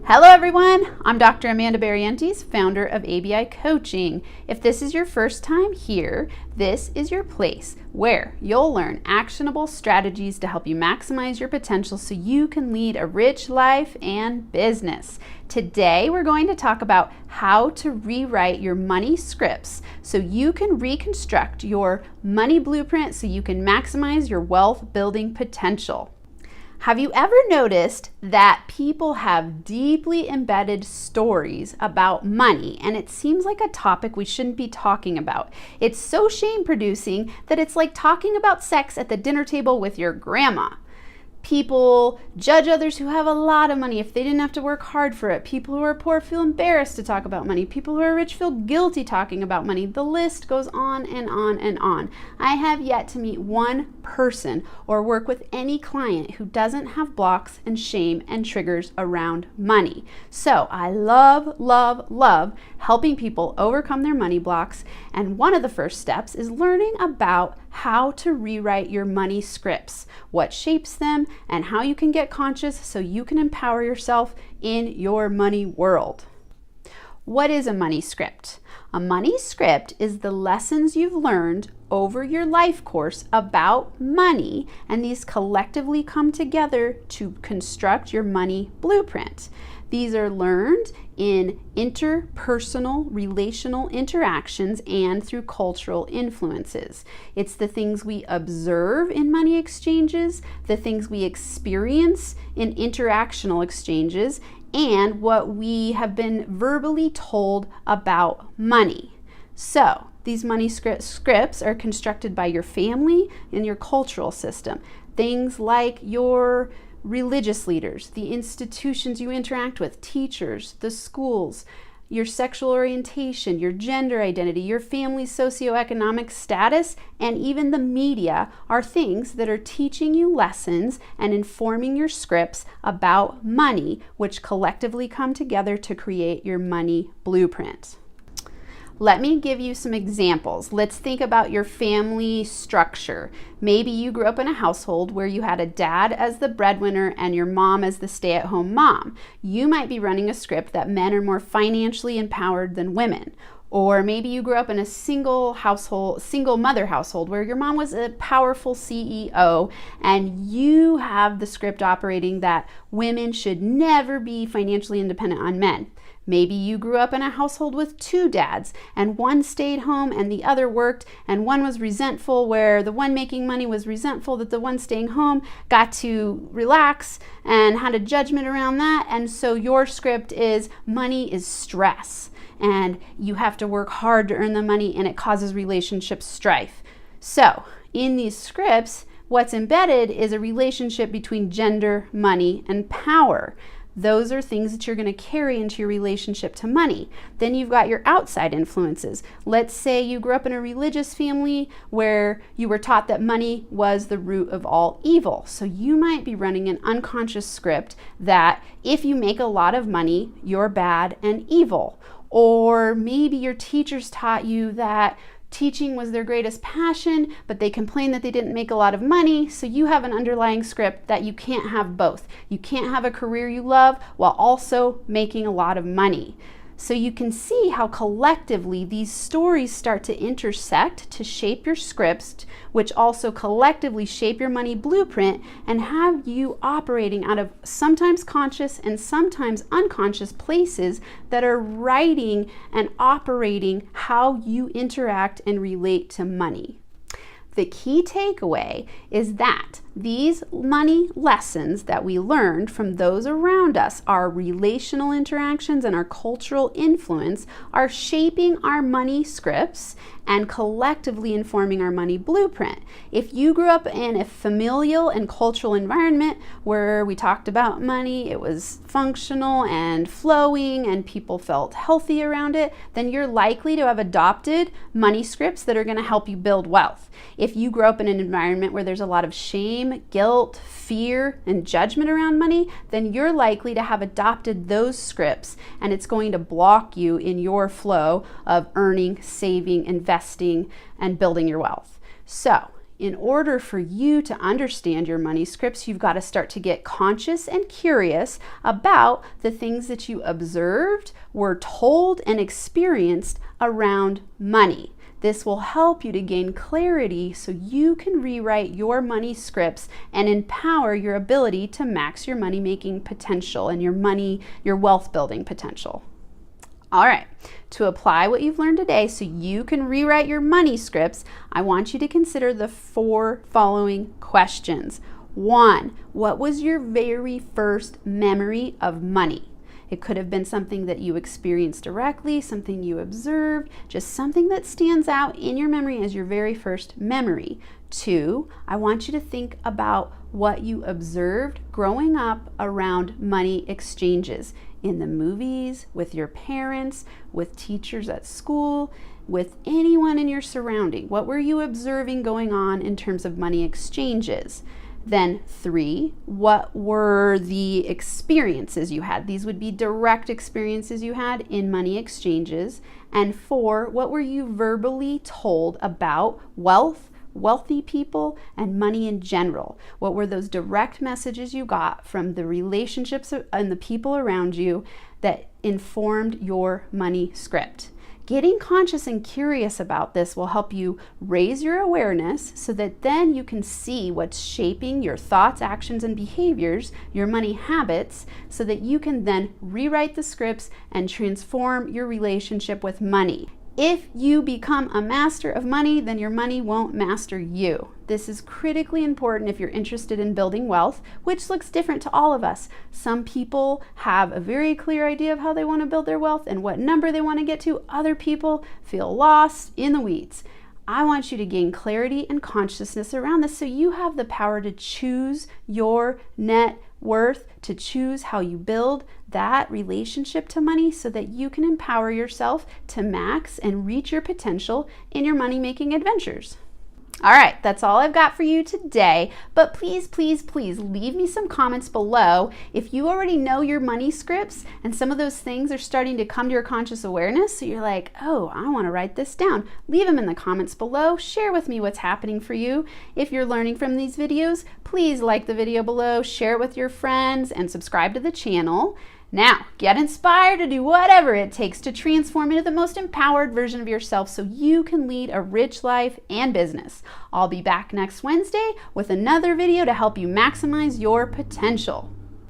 Hello everyone, I'm Dr. Amanda Barrientos, founder of ABI Coaching. If this is your first time here, this is your place where you'll learn actionable strategies to help you maximize your potential so you can lead a rich life and business. Today we're going to talk about how to rewrite your money scripts so you can reconstruct your money blueprint so you can maximize your wealth building potential. Have you ever noticed that people have deeply embedded stories about money, and it seems like a topic we shouldn't be talking about? It's so shame-producing that it's like talking about sex at the dinner table with your grandma. People judge others who have a lot of money if they didn't have to work hard for it. People who are poor feel embarrassed to talk about money. People who are rich feel guilty talking about money. The list goes on and on and on. I have yet to meet one person or work with any client who doesn't have blocks and shame and triggers around money. So I love helping people overcome their money blocks. And one of the first steps is learning about how to rewrite your money scripts, what shapes them, and how you can get conscious so you can empower yourself in your money world. What is a money script? A money script is the lessons you've learned over your life course about money, and these collectively come together to construct your money blueprint. These are learned in interpersonal, relational interactions and through cultural influences. It's the things we observe in money exchanges, the things we experience in interactional exchanges, and what we have been verbally told about money. So, these money scripts are constructed by your family and your cultural system. Things like your religious leaders, the institutions you interact with, teachers, the schools, your sexual orientation, your gender identity, your family's socioeconomic status, and even the media are things that are teaching you lessons and informing your scripts about money, which collectively come together to create your money blueprint. Let me give you some examples. Let's think about your family structure. Maybe you grew up in a household where you had a dad as the breadwinner and your mom as the stay-at-home mom. You might be running a script that men are more financially empowered than women. Or maybe you grew up in a single mother household where your mom was a powerful CEO and you have the script operating that women should never be financially independent on men. Maybe you grew up in a household with two dads and one stayed home and the other worked, and one was resentful where the one making money was resentful that the one staying home got to relax and had a judgment around that. And so your script is money is stress and you have to work hard to earn the money and it causes relationship strife. So in these scripts, what's embedded is a relationship between gender, money, and power. Those are things that you're going to carry into your relationship to money. Then you've got your outside influences. Let's say you grew up in a religious family where you were taught that money was the root of all evil. So you might be running an unconscious script that if you make a lot of money, you're bad and evil. Or maybe your teachers taught you that teaching was their greatest passion, but they complained that they didn't make a lot of money, so you have an underlying script that you can't have both. You can't have a career you love while also making a lot of money. So you can see how collectively these stories start to intersect to shape your scripts, which also collectively shape your money blueprint and have you operating out of sometimes conscious and sometimes unconscious places that are writing and operating how you interact and relate to money. The key takeaway is that these money lessons that we learned from those around us, our relational interactions and our cultural influence, are shaping our money scripts and collectively informing our money blueprint. If you grew up in a familial and cultural environment where we talked about money, it was functional and flowing and people felt healthy around it, then you're likely to have adopted money scripts that are going to help you build wealth. If you grow up in an environment where there's a lot of shame, guilt, fear, and judgment around money, then you're likely to have adopted those scripts, and it's going to block you in your flow of earning, saving, investing, and building your wealth. So in order for you to understand your money scripts, you've got to start to get conscious and curious about the things that you observed, were told, and experienced around money. This will help you to gain clarity so you can rewrite your money scripts and empower your ability to max your money-making potential and your wealth-building potential. All right, to apply what you've learned today so you can rewrite your money scripts, I want you to consider the 4 following questions. 1, what was your very first memory of money? It could have been something that you experienced directly, something you observed, just something that stands out in your memory as your very first memory. 2, I want you to think about what you observed growing up around money exchanges in the movies, with your parents, with teachers at school, with anyone in your surrounding. What were you observing going on in terms of money exchanges? Then 3, what were the experiences you had? These would be direct experiences you had in money exchanges. And 4, what were you verbally told about wealth, wealthy people, and money in general? What were those direct messages you got from the relationships and the people around you that informed your money script? Getting conscious and curious about this will help you raise your awareness so that then you can see what's shaping your thoughts, actions, and behaviors, your money habits, so that you can then rewrite the scripts and transform your relationship with money. If you become a master of money, then your money won't master you. This is critically important if you're interested in building wealth, which looks different to all of us. Some people have a very clear idea of how they want to build their wealth and what number they want to get to. Other people feel lost in the weeds. I want you to gain clarity and consciousness around this so you have the power to choose your net worth, to choose how you build that relationship to money so that you can empower yourself to max and reach your potential in your money-making adventures. All right, that's all I've got for you today, but please, please, please leave me some comments below if you already know your money scripts and some of those things are starting to come to your conscious awareness, so you're like, oh, I want to write this down. Leave them in the comments below. Share with me what's happening for you. If you're learning from these videos, please like the video below, share it with your friends, and subscribe to the channel. Now, get inspired to do whatever it takes to transform into the most empowered version of yourself so you can lead a rich life and business. I'll be back next Wednesday with another video to help you maximize your potential.